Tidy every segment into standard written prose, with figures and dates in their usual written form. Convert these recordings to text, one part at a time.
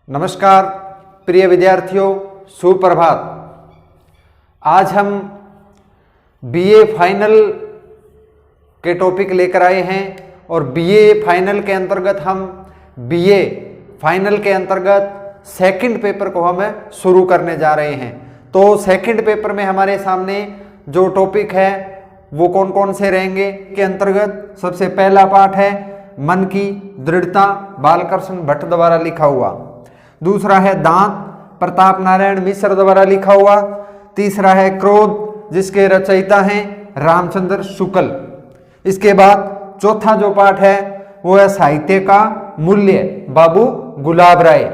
नमस्कार प्रिय विद्यार्थियों, सुप्रभात। आज हम बीए फाइनल के टॉपिक लेकर आए हैं और बीए फाइनल के अंतर्गत सेकंड पेपर को हम शुरू करने जा रहे हैं। तो सेकंड पेपर में हमारे सामने जो टॉपिक है वो कौन कौन से रहेंगे के अंतर्गत सबसे पहला पाठ है मन की दृढ़ता, बालकृष्ण भट्ट द्वारा लिखा हुआ। दूसरा है दांत, प्रताप नारायण मिश्र द्वारा लिखा हुआ। तीसरा है क्रोध, जिसके रचयिता हैं रामचंद्र शुक्ल। इसके बाद चौथा जो पाठ है वो है साहित्य का मूल्य, बाबू गुलाब राय।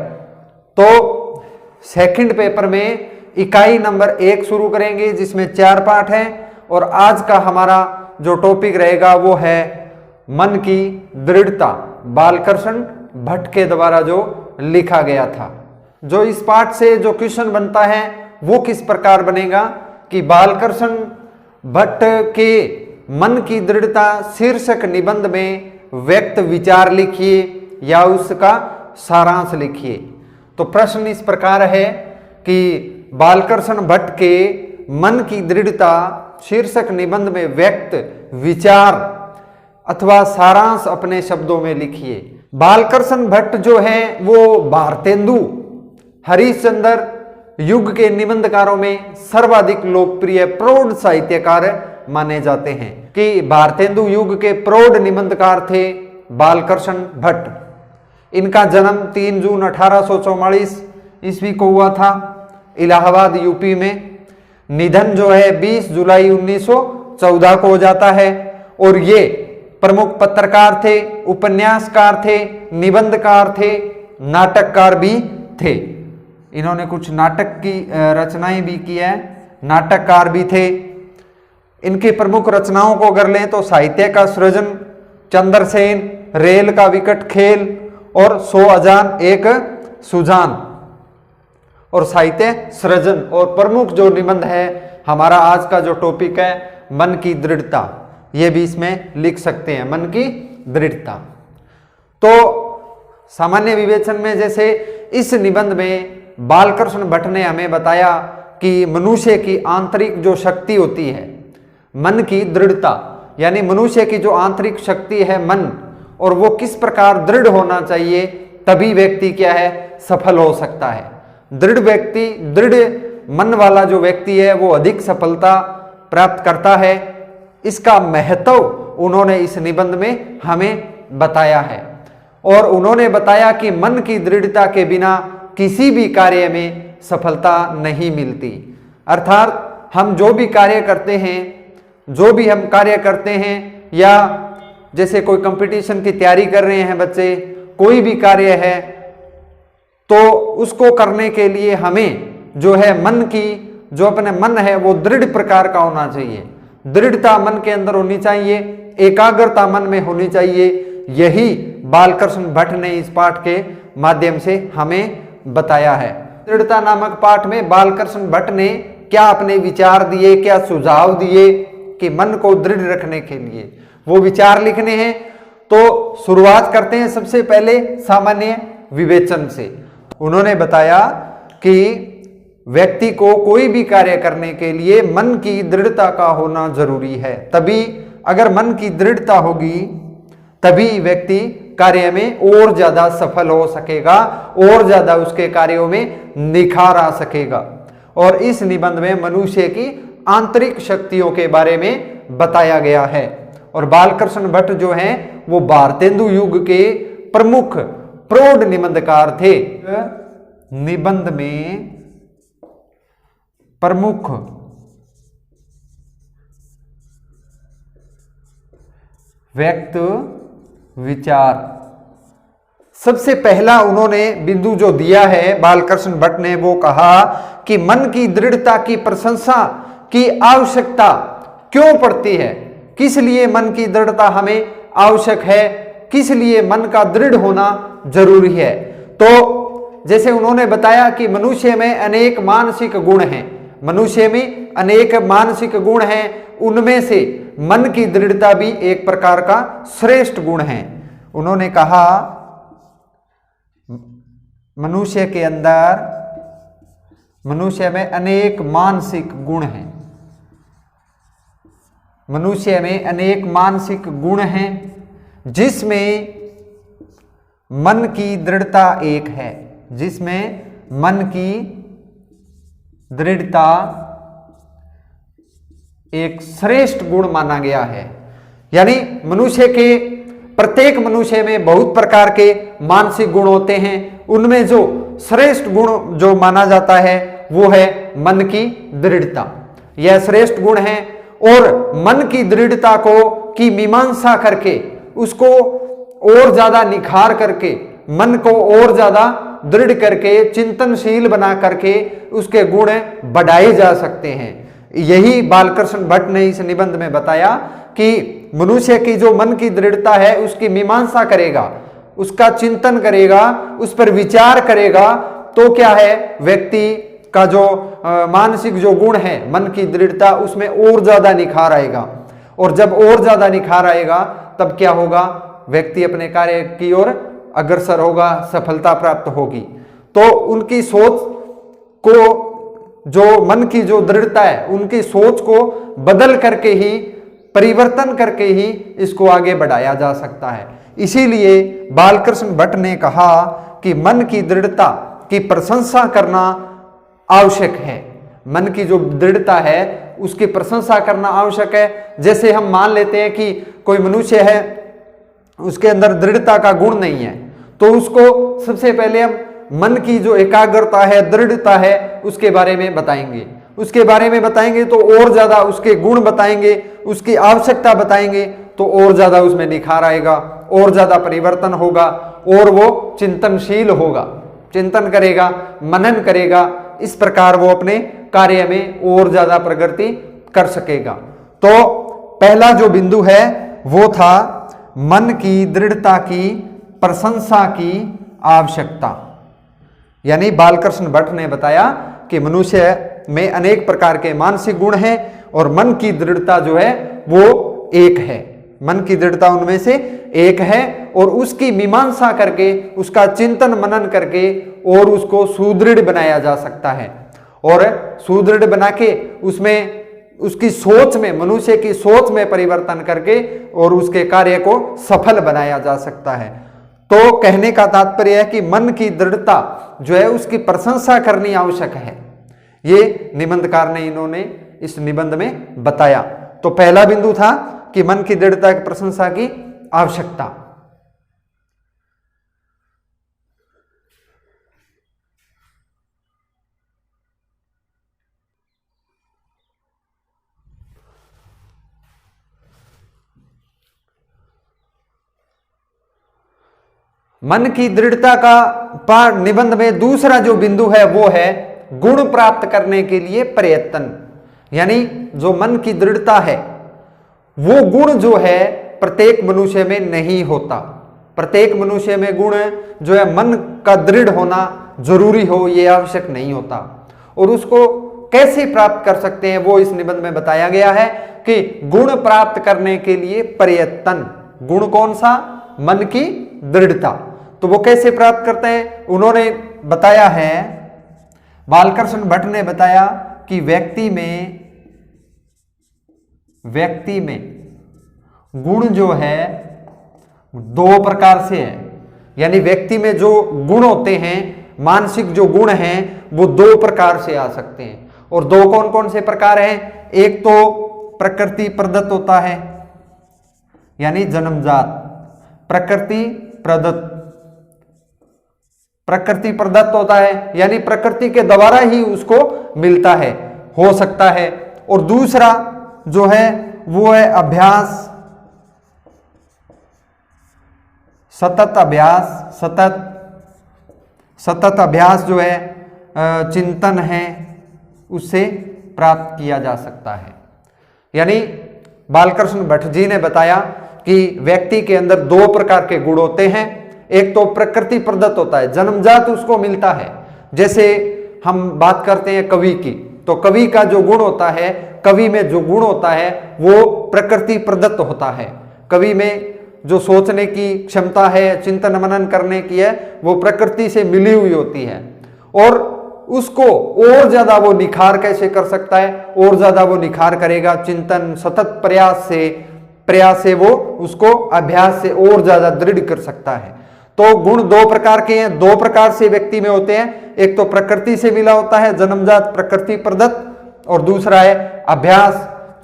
तो सेकंड पेपर में इकाई नंबर 1 शुरू करेंगे जिसमें 4 पाठ हैं और आज का हमारा जो टॉपिक रहेगा वो है मन की दृढ़ता, बालकृष्ण भट्ट के द्वारा जो लिखा गया था। जो इस पाठ से जो क्वेश्चन बनता है वो किस प्रकार बनेगा कि बालकृष्ण भट्ट के मन की दृढ़ता शीर्षक निबंध में व्यक्त विचार लिखिए या उसका सारांश लिखिए। तो प्रश्न इस प्रकार है कि बालकृष्ण भट्ट के मन की दृढ़ता शीर्षक निबंध में व्यक्त विचार अथवा सारांश अपने शब्दों में लिखिए। बालकृष्ण भट्ट जो है वो भारतेंदु हरिश्चंद्र युग के निबंधकारों में सर्वाधिक लोकप्रिय प्रौढ़ साहित्यकार माने जाते हैं कि भारतेंदु युग के प्रौढ़ निबंधकार थे बालकृष्ण भट्ट। इनका जन्म 3 जून 1844 ईस्वी को हुआ था इलाहाबाद यूपी में। निधन जो है 20 जुलाई 1914 को हो जाता है। और ये प्रमुख पत्रकार थे, उपन्यासकार थे, निबंधकार थे, नाटककार भी थे। इन्होंने कुछ नाटक की रचनाएं भी की है, नाटककार भी थे। इनकी प्रमुख रचनाओं को अगर लें तो साहित्य का सृजन, चंद्रसेन, रेल का विकट खेल और 100 अजान एक सुजान और साहित्य सृजन। और प्रमुख जो निबंध है हमारा आज का जो टॉपिक है मन की दृढ़ता, ये भी इसमें लिख सकते हैं, मन की दृढ़ता। तो सामान्य विवेचन में जैसे इस निबंध में बालकृष्ण भट्ट ने हमें बताया कि मनुष्य की आंतरिक जो शक्ति होती है, मन की दृढ़ता, यानी मनुष्य की जो आंतरिक शक्ति है मन, और वो किस प्रकार दृढ़ होना चाहिए, तभी व्यक्ति क्या है सफल हो सकता है। दृढ़ व्यक्ति, दृढ़ मन वाला जो व्यक्ति है वो अधिक सफलता प्राप्त करता है। इसका महत्व उन्होंने इस निबंध में हमें बताया है। और उन्होंने बताया कि मन की दृढ़ता के बिना किसी भी कार्य में सफलता नहीं मिलती। अर्थात हम जो भी कार्य करते हैं या जैसे कोई कंपटीशन की तैयारी कर रहे हैं बच्चे, कोई भी कार्य है तो उसको करने के लिए हमें जो है मन की जो अपने मन है वो दृढ़ प्रकार का होना चाहिए। दृढ़ता मन के अंदर होनी चाहिए, एकाग्रता मन में होनी चाहिए। यही बालकृष्ण भट्ट ने इस पाठ के माध्यम से हमें बताया है। दृढ़ता नामक पाठ में बालकृष्ण भट्ट ने क्या अपने विचार दिए, क्या सुझाव दिए कि मन को दृढ़ रखने के लिए वो विचार लिखने हैं। तो शुरुआत करते हैं सबसे पहले सामान्य विवेचन से। उन्होंने बताया कि व्यक्ति को कोई भी कार्य करने के लिए मन की दृढ़ता का होना जरूरी है। तभी अगर मन की दृढ़ता होगी तभी व्यक्ति कार्य में और ज्यादा सफल हो सकेगा, और ज्यादा उसके कार्यों में निखार आ सकेगा। और इस निबंध में मनुष्य की आंतरिक शक्तियों के बारे में बताया गया है। और बालकृष्ण भट्ट जो हैं वो भारतेंदु युग के प्रमुख प्रौढ़ निबंधकार थे। निबंध में प्रमुख व्यक्त विचार, सबसे पहला उन्होंने बिंदु जो दिया है बालकृष्ण भट्ट ने, वो कहा कि मन की दृढ़ता की प्रशंसा की आवश्यकता क्यों पड़ती है, किस लिए मन की दृढ़ता हमें आवश्यक है, किस लिए मन का दृढ़ होना जरूरी है। तो जैसे उन्होंने बताया कि मनुष्य में अनेक मानसिक गुण हैं, उनमें से मन की दृढ़ता भी एक प्रकार का श्रेष्ठ गुण है। उन्होंने कहा मनुष्य के अंदर, मनुष्य में अनेक मानसिक गुण हैं। मनुष्य में अनेक मानसिक गुण हैं जिसमें मन की दृढ़ता एक है, जिसमें मन की दृढ़ता एक श्रेष्ठ गुण माना गया है। यानी मनुष्य के, प्रत्येक मनुष्य में बहुत प्रकार के मानसिक गुण होते हैं, उनमें जो श्रेष्ठ गुण जो माना जाता है वो है मन की दृढ़ता। यह श्रेष्ठ गुण है और मन की दृढ़ता की मीमांसा करके, उसको और ज्यादा निखार करके, मन को और ज्यादा दृढ़ करके, चिंतनशील बना करके उसके गुण बढ़ाए जा सकते हैं। यही बालकृष्ण भट्ट ने इस निबंध में बताया कि मनुष्य की जो मन की दृढ़ता है उसकी मीमांसा करेगा, उसका चिंतन करेगा, उस पर विचार करेगा, तो क्या है, व्यक्ति का जो मानसिक जो गुण है मन की दृढ़ता, उसमें और ज्यादा निखार आएगा। और जब और ज्यादा निखार आएगा तब क्या होगा, व्यक्ति अपने कार्य की ओर अग्रसर होगा, सफलता प्राप्त होगी। तो उनकी सोच को, जो मन की जो दृढ़ता है, उनकी सोच को बदल करके ही, परिवर्तन करके ही इसको आगे बढ़ाया जा सकता है। इसीलिए बालकृष्ण भट्ट ने कहा कि मन की दृढ़ता की प्रशंसा करना आवश्यक है। मन की जो दृढ़ता है उसकी प्रशंसा करना आवश्यक है। जैसे हम मान लेते हैं कि कोई मनुष्य है, उसके अंदर दृढ़ता का गुण नहीं है, तो उसको सबसे पहले हम मन की जो एकाग्रता है, दृढ़ता है, उसके बारे में बताएंगे। उसके बारे में बताएंगे तो और ज्यादा उसके गुण बताएंगे, उसकी आवश्यकता बताएंगे, तो और ज्यादा उसमें निखार आएगा, और ज्यादा परिवर्तन होगा, और वो चिंतनशील होगा, चिंतन करेगा, मनन करेगा। इस प्रकार वो अपने कार्य में और ज्यादा प्रगति कर सकेगा। तो पहला जो बिंदु है वो था मन की दृढ़ता की प्रशंसा की आवश्यकता। यानी बालकृष्ण भट्ट ने बताया कि मनुष्य में अनेक प्रकार के मानसिक गुण हैं और मन की दृढ़ता जो है वो एक है, मन की दृढ़ता उनमें से एक है, और उसकी मीमांसा करके, उसका चिंतन मनन करके और उसको सुदृढ़ बनाया जा सकता है। और सुदृढ़ बना के उसमें, उसकी सोच में, मनुष्य की सोच में परिवर्तन करके और उसके कार्य को सफल बनाया जा सकता है। तो कहने का तात्पर्य है कि मन की दृढ़ता जो है उसकी प्रशंसा करनी आवश्यक है। ये निबंधकार ने, इन्होंने इस निबंध में बताया। तो पहला बिंदु था कि मन की दृढ़ता की प्रशंसा की आवश्यकता। मन की दृढ़ता का निबंध में दूसरा जो बिंदु है वो है गुण प्राप्त करने के लिए प्रयत्न। यानी जो मन की दृढ़ता है वो गुण जो है प्रत्येक मनुष्य में नहीं होता। प्रत्येक मनुष्य में गुण जो है मन का दृढ़ होना जरूरी हो, ये आवश्यक नहीं होता। और उसको कैसे प्राप्त कर सकते हैं वो इस निबंध में बताया गया है कि गुण प्राप्त करने के लिए प्रयत्न। गुण कौन सा? मन की दृढ़ता। तो वो कैसे प्राप्त करते हैं उन्होंने बताया है, बालकृष्ण भट्ट ने बताया कि व्यक्ति में गुण जो है दो प्रकार से है। यानी व्यक्ति में जो गुण होते हैं, मानसिक जो गुण हैं, वो दो प्रकार से आ सकते हैं। और दो कौन कौन से प्रकार हैं? एक तो प्रकृति प्रदत्त होता है, यानी जन्मजात। प्रकृति प्रदत्त होता है, यानी प्रकृति के द्वारा ही उसको मिलता है, हो सकता है। और दूसरा जो है वो है अभ्यास, सतत अभ्यास जो है, चिंतन है, उससे प्राप्त किया जा सकता है। यानी बालकृष्ण भट्ट जी ने बताया कि व्यक्ति के अंदर दो प्रकार के गुण होते हैं। एक तो प्रकृति प्रदत्त होता है, जन्मजात उसको मिलता है। जैसे हम बात करते हैं कवि की, तो कवि का जो गुण होता है, कवि में जो गुण होता है वो प्रकृति प्रदत्त होता है। कवि में जो सोचने की क्षमता है, चिंतन मनन करने की है, वो प्रकृति से मिली हुई होती है। और उसको और ज्यादा वो निखार कैसे कर सकता है, और ज्यादा वो निखार करेगा चिंतन सतत प्रयास से वो उसको अभ्यास से और ज्यादा दृढ़ कर सकता है। तो गुण दो प्रकार के हैं, दो प्रकार से व्यक्ति में होते हैं। एक तो प्रकृति से मिला होता है, जन्मजात प्रकृति प्रदत्त, और दूसरा है अभ्यास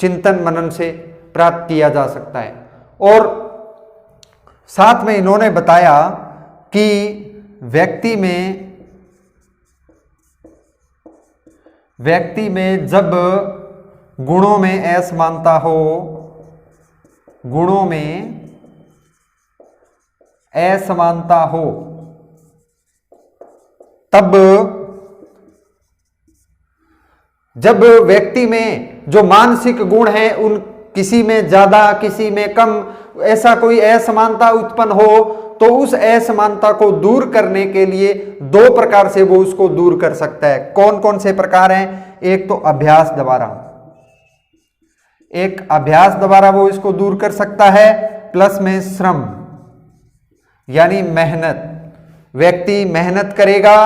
चिंतन मनन से प्राप्त किया जा सकता है। और साथ में इन्होंने बताया कि व्यक्ति में जब गुणों में असमानता हो, गुणों में असमानता हो, तब जब व्यक्ति में जो मानसिक गुण है उन किसी में ज्यादा किसी में कम, ऐसा कोई असमानता उत्पन्न हो, तो उस असमानता को दूर करने के लिए दो प्रकार से वो उसको दूर कर सकता है। कौन कौन से प्रकार हैं? एक तो अभ्यास द्वारा, एक अभ्यास द्वारा वो इसको दूर कर सकता है, प्लस में श्रम यानी मेहनत। व्यक्ति मेहनत करेगा,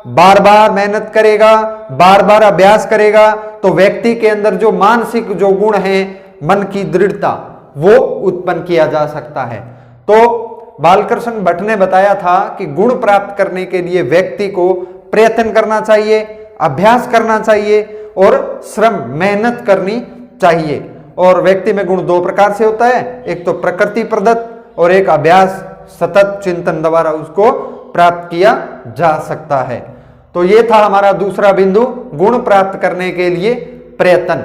बार बार मेहनत करेगा, बार बार अभ्यास करेगा, तो व्यक्ति के अंदर जो मानसिक जो गुण है, मन की दृढ़ता, वो उत्पन्न किया जा सकता है। तो बालकृष्ण भट्ट ने बताया था कि गुण प्राप्त करने के लिए व्यक्ति को प्रयत्न करना चाहिए, अभ्यास करना चाहिए और श्रम मेहनत करनी चाहिए। और व्यक्ति में गुण दो प्रकार से होता है, एक तो प्रकृति प्रदत्त और एक अभ्यास सतत चिंतन द्वारा उसको प्राप्त किया जा सकता है। तो ये था हमारा दूसरा बिंदु, गुण प्राप्त करने के लिए प्रयत्न।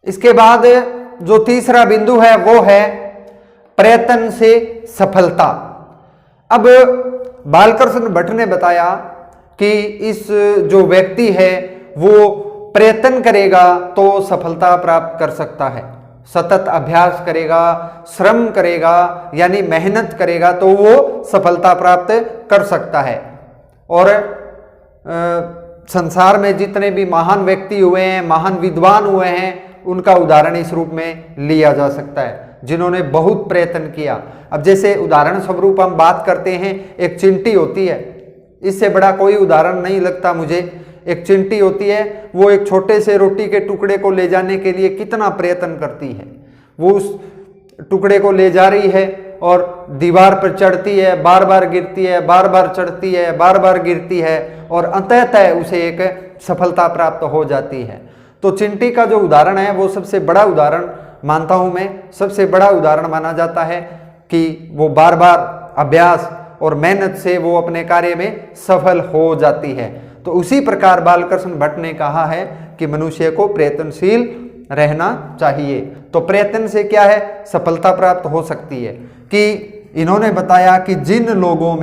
इसके बाद जो तीसरा बिंदु है वो है प्रयत्न से सफलता। अब बालकृष्ण भट्ट ने बताया कि इस जो व्यक्ति है वो प्रयत्न करेगा तो सफलता प्राप्त कर सकता है, सतत अभ्यास करेगा, श्रम करेगा यानी मेहनत करेगा तो वो सफलता प्राप्त कर सकता है। और संसार में जितने भी महान व्यक्ति हुए हैं, महान विद्वान हुए हैं, उनका उदाहरण इस रूप में लिया जा सकता है, जिन्होंने बहुत प्रयत्न किया। अब जैसे उदाहरण स्वरूप हम बात करते हैं, एक चींटी होती है, इससे बड़ा कोई उदाहरण नहीं लगता मुझे। एक चींटी होती है, वो एक छोटे से रोटी के टुकड़े को ले जाने के लिए कितना प्रयत्न करती है। वो उस टुकड़े को ले जा रही है और दीवार पर चढ़ती है, बार बार गिरती है, बार बार चढ़ती है, बार बार गिरती है और अंततः उसे एक सफलता प्राप्त हो जाती है। तो चींटी का जो उदाहरण है वो सबसे बड़ा उदाहरण मानता हूं मैं, सबसे बड़ा उदाहरण माना जाता है कि वो बार बार अभ्यास और मेहनत से वो अपने कार्य में सफल हो जाती है। तो उसी प्रकार बालकृष्ण भट्ट ने कहा है कि मनुष्य को प्रयत्नशील रहना चाहिए। तो प्रयत्न से क्या है, सफलता प्राप्त हो सकती है। कि इन्होंने बताया कि जिन लोगों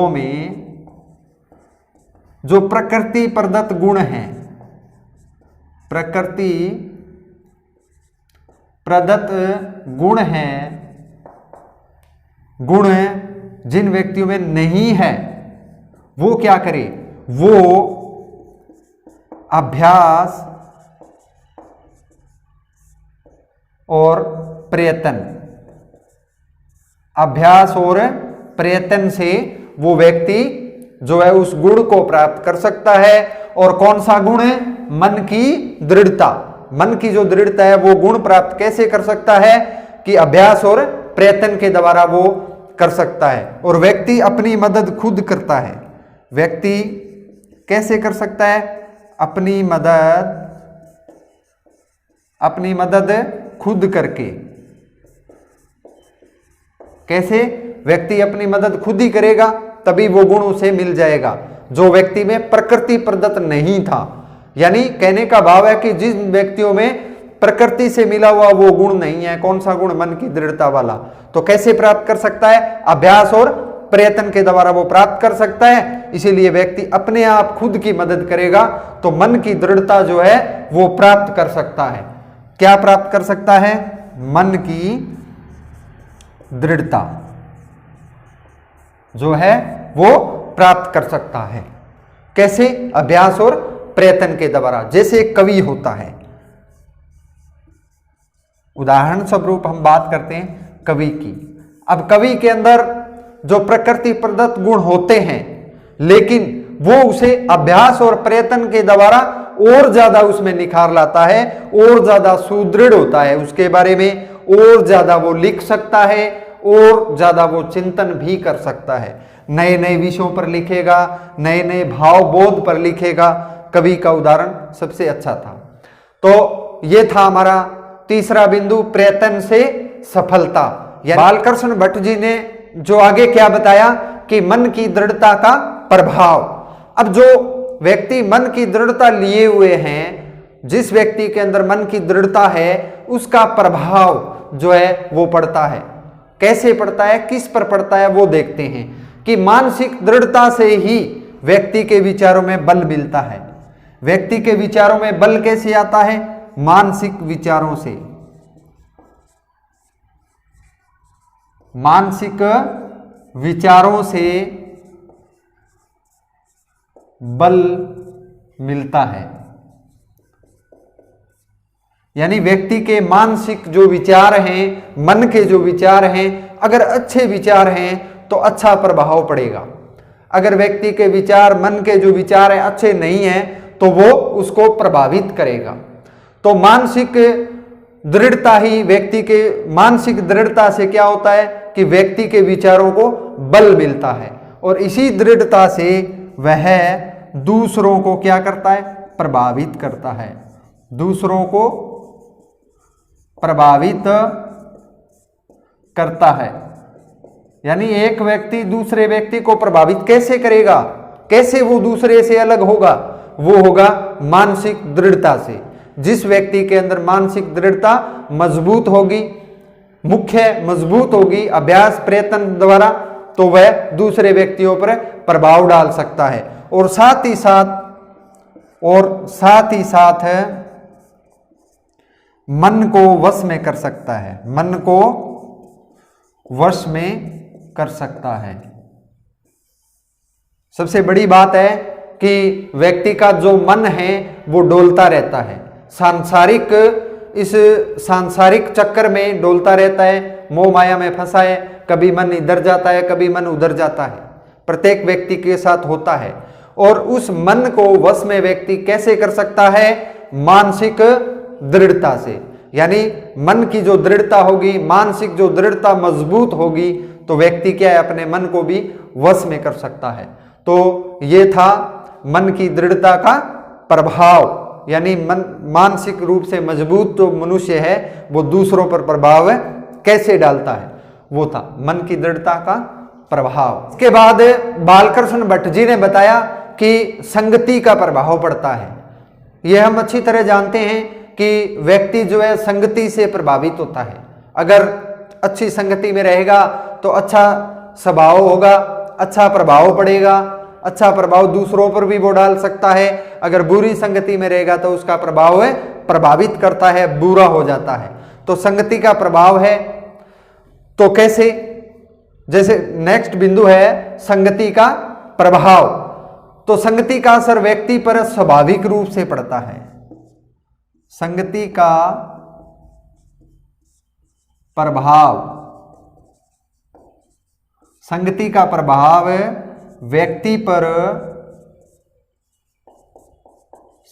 में जो प्रकृति प्रदत्त गुण हैं, प्रकृति प्रदत्त गुण हैं, गुण जिन व्यक्तियों में नहीं है, वो क्या करे, वो अभ्यास और प्रयत्न, अभ्यास और प्रयत्न से वो व्यक्ति जो है उस गुण को प्राप्त कर सकता है। और कौन सा गुण है, मन की दृढ़ता। मन की जो दृढ़ता है वो गुण प्राप्त कैसे कर सकता है कि अभ्यास और प्रयत्न के द्वारा वो कर सकता है। और व्यक्ति अपनी मदद खुद करता है। व्यक्ति कैसे कर सकता है, अपनी मदद खुद करके। कैसे, व्यक्ति अपनी मदद खुद ही करेगा तभी वो गुण उसे मिल जाएगा जो व्यक्ति में प्रकृति प्रदत्त नहीं था। यानी कहने का भाव है कि जिन व्यक्तियों में प्रकृति से मिला हुआ वो गुण नहीं है, कौन सा गुण, मन की दृढ़ता वाला, तो कैसे प्राप्त कर सकता है, अभ्यास और प्रयत्न के द्वारा वो प्राप्त कर सकता है। इसीलिए व्यक्ति अपने आप खुद की मदद करेगा तो मन की दृढ़ता जो है वो प्राप्त कर सकता है। क्या प्राप्त कर सकता है, मन की दृढ़ता जो है वो प्राप्त कर सकता है। कैसे? अभ्यास और प्रयत्न के द्वारा। जैसे एक कवि होता है, उदाहरण स्वरूप हम बात करते हैं कवि की। अब कवि के अंदर जो प्रकृति प्रदत्त गुण होते हैं, लेकिन वो उसे अभ्यास और प्रयत्न के द्वारा और ज्यादा उसमें निखार लाता है, और ज्यादा सुदृढ़ होता है, उसके बारे में और ज्यादा वो लिख सकता है, और ज्यादा वो चिंतन भी कर सकता है। नए नए विषयों पर लिखेगा, नए नए भाव बोध पर लिखेगा। कवि का उदाहरण सबसे अच्छा था। तो ये था हमारा तीसरा बिंदु, प्रयत्न से सफलता। बालकृष्ण भट्ट जी ने जो आगे क्या बताया कि मन की दृढ़ता का प्रभाव। अब जो व्यक्ति मन की दृढ़ता लिए हुए हैं, जिस व्यक्ति के अंदर मन की दृढ़ता है, उसका प्रभाव जो है वो पड़ता है। कैसे पड़ता है, किस पर पड़ता है, वो देखते हैं कि मानसिक दृढ़ता से ही व्यक्ति के विचारों में बल मिलता है। व्यक्ति के विचारों में बल कैसे आता है? मानसिक विचारों से। मानसिक विचारों से बल मिलता है। यानी व्यक्ति के मानसिक जो विचार हैं, मन के जो विचार हैं, अगर अच्छे विचार हैं तो अच्छा प्रभाव पड़ेगा। अगर व्यक्ति के विचार, मन के जो विचार हैं अच्छे नहीं हैं, तो वो उसको प्रभावित करेगा। तो मानसिक दृढ़ता ही व्यक्ति के, मानसिक दृढ़ता से क्या होता है कि व्यक्ति के विचारों को बल मिलता है, और इसी दृढ़ता से वह दूसरों को क्या करता है? प्रभावित करता है। दूसरों को प्रभावित करता है। यानी एक व्यक्ति दूसरे व्यक्ति को प्रभावित कैसे करेगा? कैसे वो दूसरे से अलग होगा? वो होगा मानसिक दृढ़ता से। जिस व्यक्ति के अंदर मानसिक दृढ़ता मजबूत होगी, मुख्य मजबूत होगी अभ्यास प्रयत्न द्वारा, तो वह दूसरे व्यक्तियों पर प्रभाव डाल सकता है, और साथ ही साथ मन को वश में कर सकता है। मन को वश में कर सकता है। सबसे बड़ी बात है कि व्यक्ति का जो मन है वो डोलता रहता है, इस सांसारिक चक्कर में डोलता रहता है, मोह माया में फंसा है। कभी मन इधर जाता है, कभी मन उधर जाता है, प्रत्येक व्यक्ति के साथ होता है। और उस मन को वश में व्यक्ति कैसे कर सकता है? मानसिक दृढ़ता से। यानी मन की जो दृढ़ता होगी, मानसिक जो दृढ़ता मजबूत होगी, तो व्यक्ति क्या है? अपने मन को भी वश में कर सकता है। तो ये था मन की दृढ़ता का प्रभाव। यानी मानसिक रूप से मजबूत जो मनुष्य है वो दूसरों पर प्रभाव कैसे डालता है, वो था मन की दृढ़ता का प्रभाव। इसके बाद बालकृष्ण भट्ट जी ने बताया कि संगति का प्रभाव पड़ता है। यह हम अच्छी तरह जानते हैं कि व्यक्ति जो है संगति से प्रभावित होता है। अगर अच्छी संगति में रहेगा तो अच्छा स्वभाव होगा, अच्छा प्रभाव पड़ेगा, अच्छा प्रभाव दूसरों पर भी वो डाल सकता है। अगर बुरी संगति में रहेगा तो उसका प्रभाव है प्रभावित करता है, बुरा हो जाता है। तो संगति का प्रभाव है। तो कैसे? जैसे नेक्स्ट बिंदु है संगति का प्रभाव। तो संगति का असर व्यक्ति पर स्वाभाविक रूप से पड़ता है। संगति का प्रभाव, संगति का प्रभाव व्यक्ति पर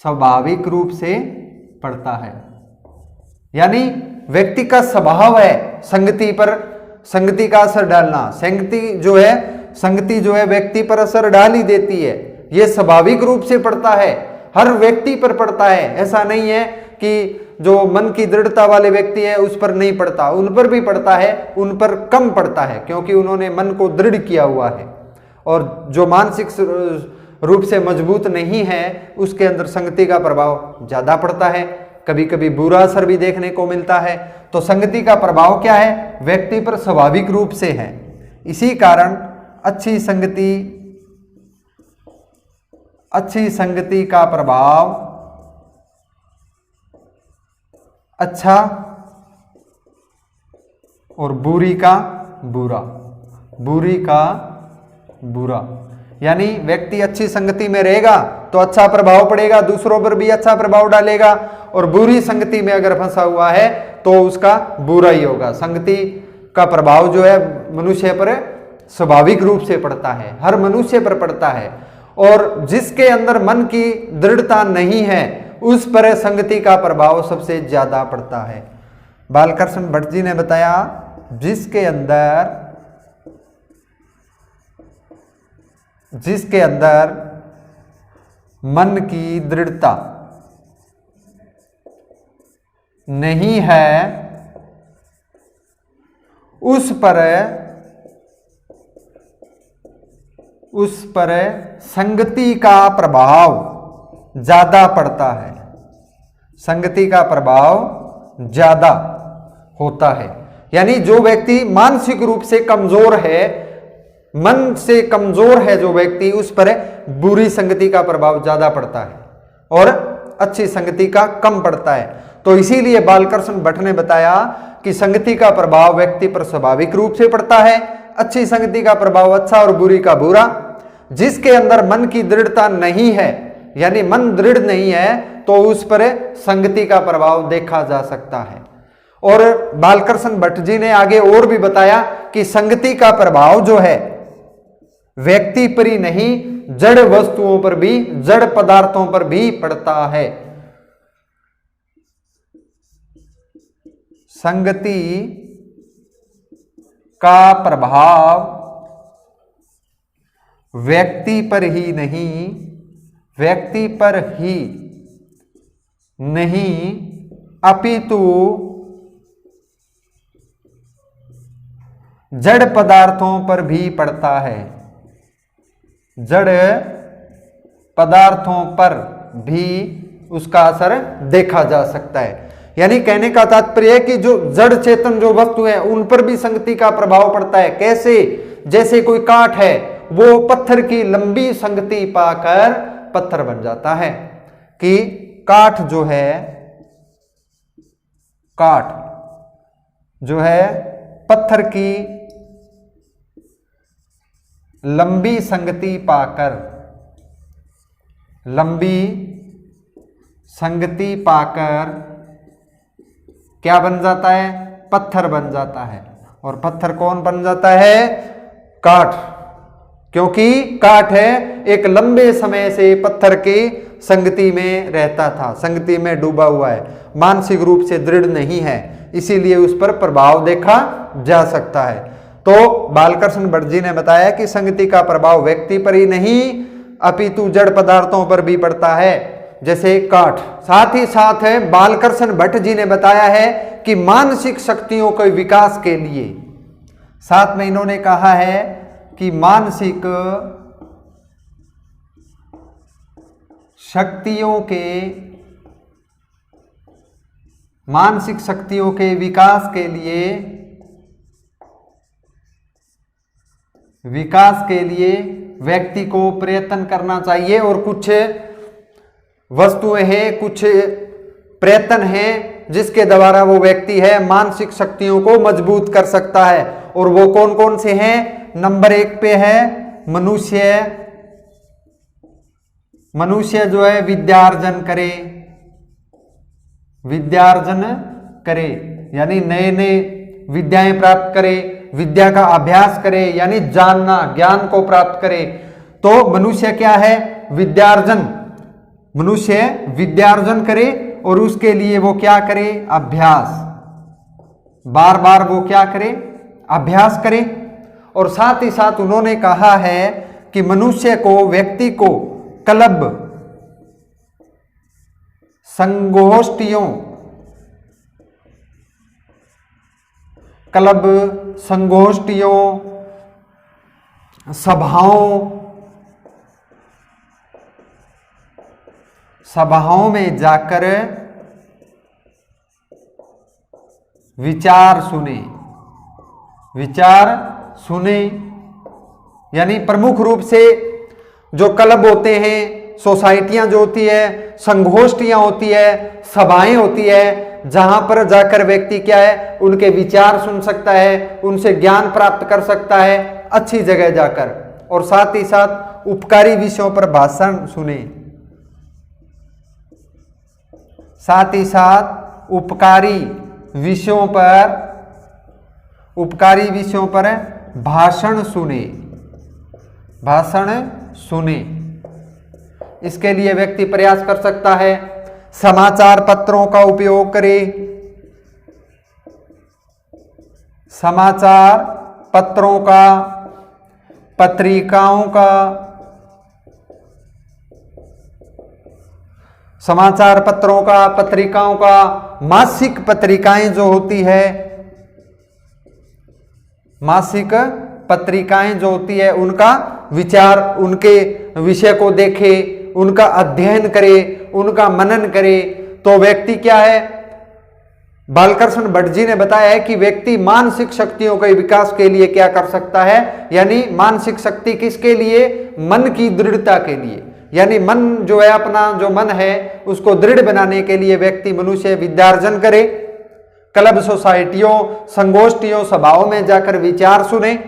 स्वाभाविक रूप से पड़ता है। यानी व्यक्ति का स्वभाव है संगति पर, संगति का असर डालना। संगति जो है व्यक्ति पर असर डाल ही देती है। यह स्वाभाविक रूप से पड़ता है, हर व्यक्ति पर पड़ता है। ऐसा नहीं है कि जो मन की दृढ़ता वाले व्यक्ति है उस पर नहीं पड़ता, उन पर भी पड़ता है, उन पर कम पड़ता है क्योंकि उन्होंने मन को दृढ़ किया हुआ है। और जो मानसिक रूप से मजबूत नहीं है उसके अंदर संगति का प्रभाव ज्यादा पड़ता है, कभी कभी बुरा असर भी देखने को मिलता है। तो संगति का प्रभाव क्या है? व्यक्ति पर स्वाभाविक रूप से है। इसी कारण अच्छी संगति का प्रभाव अच्छा और बुरी का बुरा, बुरी का बुरा। यानी व्यक्ति अच्छी संगति में रहेगा तो अच्छा प्रभाव पड़ेगा, दूसरों पर भी अच्छा प्रभाव डालेगा, और बुरी संगति में अगर फंसा हुआ है तो उसका बुरा ही होगा। संगति का प्रभाव जो है मनुष्य पर स्वाभाविक रूप से पड़ता है, हर मनुष्य पर पड़ता है, और जिसके अंदर मन की दृढ़ता नहीं है उस पर संगति का प्रभाव सबसे ज्यादा पड़ता है। बालकृष्ण भट्ट जी ने बताया, जिसके अंदर मन की दृढ़ता नहीं है उस पर संगति का प्रभाव ज्यादा पड़ता है, संगति का प्रभाव ज्यादा होता है। यानी जो व्यक्ति मानसिक रूप से कमजोर है, मन से कमजोर है जो व्यक्ति, उस पर बुरी संगति का प्रभाव ज्यादा पड़ता है और अच्छी संगति का कम पड़ता है। तो इसीलिए बालकृष्ण भट्ट ने बताया कि संगति का प्रभाव व्यक्ति पर स्वाभाविक रूप से पड़ता है, अच्छी संगति का प्रभाव अच्छा और बुरी का बुरा। जिसके अंदर मन की दृढ़ता नहीं है, यानी मन दृढ़ नहीं है, तो उस पर संगति का प्रभाव देखा जा सकता है। और बालकृष्ण भट्ट जी ने आगे और भी बताया कि संगति का प्रभाव जो है व्यक्ति पर ही नहीं, जड़ वस्तुओं पर भी, जड़ पदार्थों पर भी पड़ता है। संगति का प्रभाव व्यक्ति पर ही नहीं अपितु जड़ पदार्थों पर भी पड़ता है, जड़ पदार्थों पर भी उसका असर देखा जा सकता है। यानी कहने का तात्पर्य है कि जो जड़ चेतन जो वस्तु है उन पर भी संगति का प्रभाव पड़ता है। कैसे? जैसे कोई काठ है, वो पत्थर की लंबी संगति पाकर पत्थर बन जाता है। कि काठ जो है पत्थर की लंबी संगति पाकर क्या बन जाता है? पत्थर बन जाता है। और पत्थर कौन बन जाता है? काठ। क्योंकि काठ है एक लंबे समय से पत्थर की संगति में रहता था, संगति में डूबा हुआ है, मानसिक रूप से दृढ़ नहीं है, इसीलिए उस पर प्रभाव देखा जा सकता है। तो बालकृष्ण भट्ट जी ने बताया कि संगति का प्रभाव व्यक्ति पर ही नहीं अपितु जड़ पदार्थों पर भी पड़ता है, जैसे काठ। साथ ही साथ है बालकृष्ण भट्ट जी ने बताया है कि मानसिक शक्तियों के विकास के लिए, साथ में इन्होंने कहा है कि मानसिक शक्तियों के विकास के लिए व्यक्ति को प्रयत्न करना चाहिए। और कुछ वस्तुएं हैं, कुछ प्रयत्न हैं जिसके द्वारा वो व्यक्ति है मानसिक शक्तियों को मजबूत कर सकता है। और वो कौन कौन से हैं? नंबर 1 पे है मनुष्य जो है विद्यार्जन करे, यानी नए नए विद्याएं प्राप्त करे, विद्या का अभ्यास करे, यानी जानना, ज्ञान को प्राप्त करे। तो मनुष्य क्या है? मनुष्य विद्यार्जन करे और उसके लिए वो क्या करे? अभ्यास, बार बार वो क्या करे? अभ्यास करे। और साथ ही साथ उन्होंने कहा है कि मनुष्य को, व्यक्ति को क्लब, संगोष्ठियों, सभाओं में जाकर विचार सुने, यानी प्रमुख रूप से जो क्लब होते हैं, सोसाइटियां जो होती है, संगोष्ठियां होती है, सभाएं होती है, जहां पर जाकर व्यक्ति क्या है, उनके विचार सुन सकता है, उनसे ज्ञान प्राप्त कर सकता है अच्छी जगह जाकर। और साथ ही साथ उपकारी विषयों पर भाषण सुने, साथ ही साथ उपकारी विषयों पर भाषण सुने। इसके लिए व्यक्ति प्रयास कर सकता है, समाचार पत्रों का उपयोग करे, समाचार पत्रों का, पत्रिकाओं का, समाचार पत्रों का, पत्रिकाओं का, मासिक पत्रिकाएं जो होती है, मासिक पत्रिकाएं जो होती है उनका विचार, उनके विषय को देखे, उनका अध्ययन करे, उनका मनन करे। तो व्यक्ति क्या है, बालकृष्ण भट्ट जी ने बताया है कि व्यक्ति मानसिक शक्तियों के विकास के लिए क्या कर सकता है, यानी मानसिक शक्ति किसके लिए, मन की दृढ़ता के लिए, यानी मन जो है, अपना जो मन है उसको दृढ़ बनाने के लिए व्यक्ति मनुष्य विद्यार्जन करे, क्लब सोसाइटियों, संगोष्ठियों, सभाओं में जाकर विचार सुने,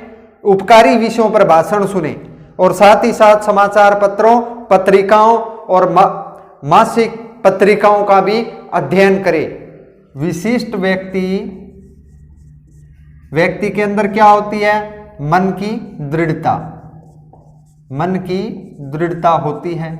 उपकारी विषयों पर भाषण सुने और साथ ही साथ समाचार पत्रों, पत्रिकाओं और मासिक पत्रिकाओं का भी अध्ययन करे। विशिष्ट व्यक्ति के अंदर क्या होती है, मन की दृढ़ता होती है।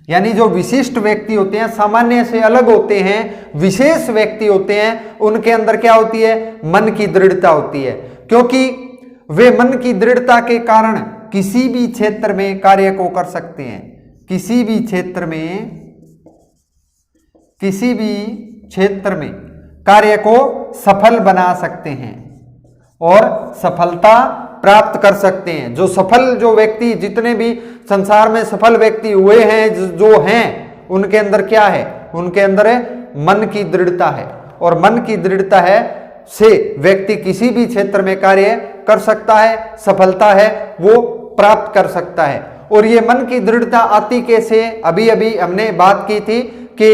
यानी जो विशिष्ट व्यक्ति होते हैं, सामान्य से अलग होते हैं, विशेष व्यक्ति होते हैं, उनके अंदर क्या होती है, मन की दृढ़ता होती है, क्योंकि वे मन की दृढ़ता के कारण किसी भी क्षेत्र में कार्य को कर सकते हैं, किसी भी क्षेत्र में कार्य को सफल बना सकते हैं और सफलता प्राप्त कर सकते हैं। जो व्यक्ति, जितने भी संसार में सफल व्यक्ति हुए हैं, जो हैं, उनके अंदर क्या है, उनके अंदर मन की दृढ़ता है, और मन की दृढ़ता है से व्यक्ति किसी भी क्षेत्र में कार्य कर सकता है, सफलता है वो प्राप्त कर सकता है। और ये मन की दृढ़ता आती कैसे, अभी हमने बात की थी कि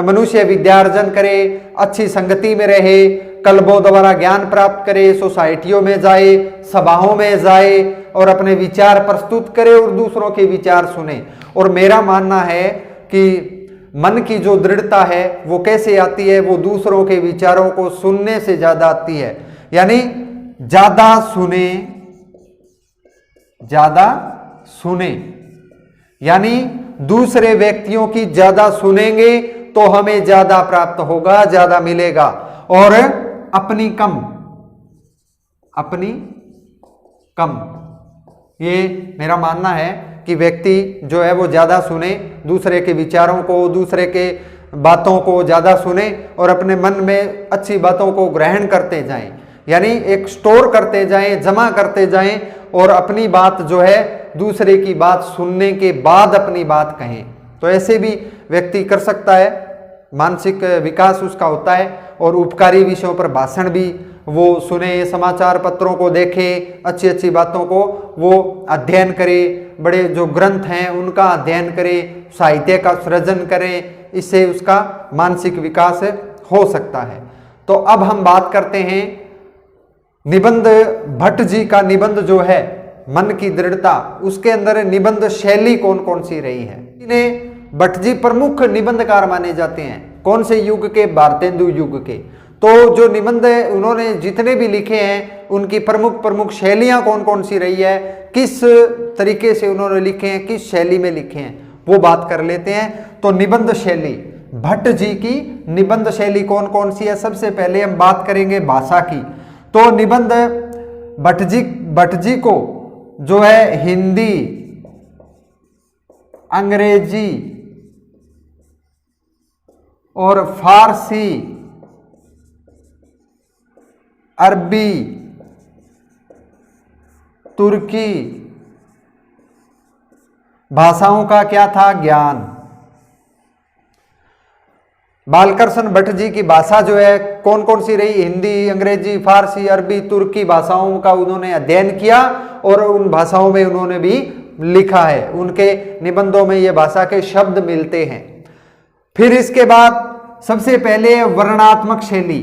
मनुष्य विद्यार्जन करे, अच्छी संगति में रहे, क्लबों द्वारा ज्ञान प्राप्त करे, सोसाइटियों में जाए, सभाओं में जाए और अपने विचार प्रस्तुत करे और दूसरों के विचार सुने। और मेरा मानना है कि मन की जो दृढ़ता है वो कैसे आती है, वो दूसरों के विचारों को सुनने से ज्यादा आती है। यानी ज्यादा सुने, यानी दूसरे व्यक्तियों की ज्यादा सुनेंगे तो हमें ज्यादा प्राप्त होगा, ज्यादा मिलेगा, और अपनी कम। ये मेरा मानना है कि व्यक्ति जो है वो ज्यादा सुने, दूसरे के विचारों को, दूसरे के बातों को ज्यादा सुने और अपने मन में अच्छी बातों को ग्रहण करते जाएं, यानी एक स्टोर करते जाएं, जमा करते जाएं और अपनी बात जो है दूसरे की बात सुनने के बाद अपनी बात कहें। तो ऐसे भी व्यक्ति कर सकता है, मानसिक विकास उसका होता है। और उपकारी विषयों पर भाषण भी वो सुने, समाचार पत्रों को देखे, अच्छी अच्छी बातों को वो अध्ययन करे, बड़े जो ग्रंथ हैं उनका अध्ययन करे, साहित्य का सृजन करे, इससे उसका मानसिक विकास हो सकता है। तो अब हम बात करते हैं निबंध भट्ट जी का निबंध जो है मन की दृढ़ता, उसके अंदर निबंध शैली कौन कौन सी रही है। इन्हें भट्ट जी प्रमुख निबंधकार माने जाते हैं। कौन से युग के, भारतेंदु युग के। तो जो निबंध उन्होंने जितने भी लिखे हैं उनकी प्रमुख शैलियां कौन कौन सी रही है, किस तरीके से उन्होंने लिखे हैं, किस शैली में लिखे हैं, वो बात कर लेते हैं। तो निबंध शैली, भट्ट जी की निबंध शैली कौन कौन सी है। सबसे पहले हम बात करेंगे भाषा की। तो निबंध भट्ट जी को जो है हिंदी, अंग्रेजी और फारसी, अरबी, तुर्की भाषाओं का क्या था, ज्ञान। बालकृष्ण भट्ट जी की भाषा जो है कौन कौन सी रही, हिंदी, अंग्रेजी, फारसी, अरबी, तुर्की भाषाओं का उन्होंने अध्ययन किया और उन भाषाओं में उन्होंने भी लिखा है। उनके निबंधों में ये भाषा के शब्द मिलते हैं। फिर इसके बाद सबसे पहले वर्णनात्मक शैली,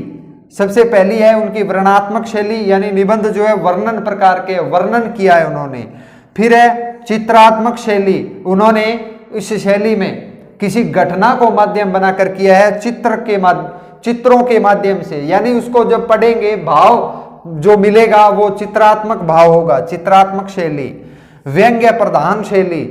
सबसे पहली है उनकी वर्णनात्मक शैली, यानी निबंध जो है वर्णन प्रकार के वर्णन किया है उन्होंने। फिर है चित्रात्मक शैली, उन्होंने इस शैली में किसी घटना को माध्यम बनाकर किया है चित्रों के माध्यम से, यानी उसको जब पढ़ेंगे भाव जो मिलेगा वो चित्रात्मक भाव होगा, चित्रात्मक शैली। व्यंग्य प्रधान शैली,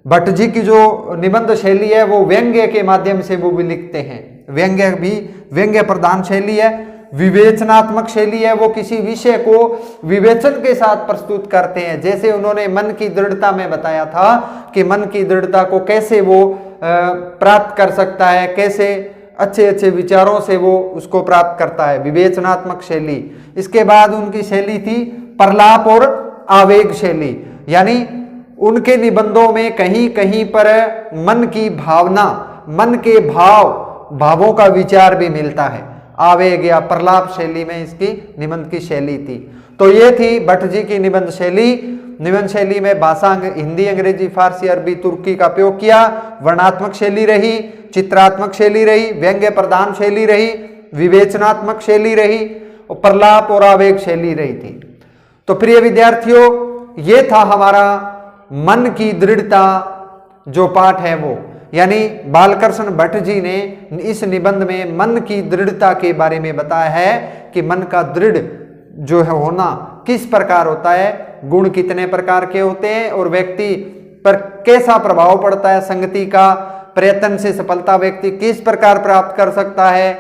भट्ट जी की जो निबंध शैली है वो व्यंग्य के माध्यम से वो भी लिखते हैं, व्यंग्य भी व्यंग्य प्रधान शैली है। विवेचनात्मक शैली है, वो किसी विषय को विवेचन के साथ प्रस्तुत करते हैं, जैसे उन्होंने मन की दृढ़ता में बताया था कि मन की दृढ़ता को कैसे वो प्राप्त कर सकता है, कैसे अच्छे अच्छे विचारों से वो उसको प्राप्त करता है, विवेचनात्मक शैली। इसके बाद उनकी शैली थी प्रलाप और आवेग शैली, यानी उनके निबंधों में कहीं कहीं पर मन की भावना, मन के भावों का विचार भी मिलता है। आवेग या प्रलाप शैली में इसकी निबंध की शैली थी। तो ये थी भट्ट जी की निबंध शैली। निबंध शैली में भाषा हिंदी, अंग्रेजी, फारसी, अरबी, तुर्की का उपयोग किया। वर्णात्मक शैली रही, चित्रात्मक शैली रही, व्यंग्य प्रधान शैली रही, विवेचनात्मक शैली रही और प्रलाप और आवेग शैली रही थी। तो प्रिय विद्यार्थियों, ये था हमारा मन की दृढ़ता जो पाठ है वो, यानी बालकृष्ण भट्ट जी ने इस निबंध में मन की दृढ़ता के बारे में बताया है कि मन का दृढ़ जो है होना किस प्रकार होता है, गुण कितने प्रकार के होते हैं और व्यक्ति पर कैसा प्रभाव पड़ता है संगति का, प्रयत्न से सफलता व्यक्ति किस प्रकार प्राप्त कर सकता है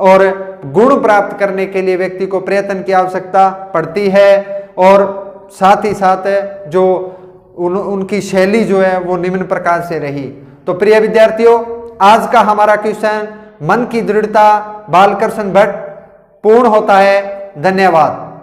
और गुण प्राप्त करने के लिए व्यक्ति को प्रयत्न की आवश्यकता पड़ती है, और साथ ही साथ जो उनकी शैली जो है वो निम्न प्रकार से रही। तो प्रिय विद्यार्थियों, आज का हमारा क्वेश्चन मन की दृढ़ता बालकृष्ण भट्ट पूर्ण होता है। धन्यवाद।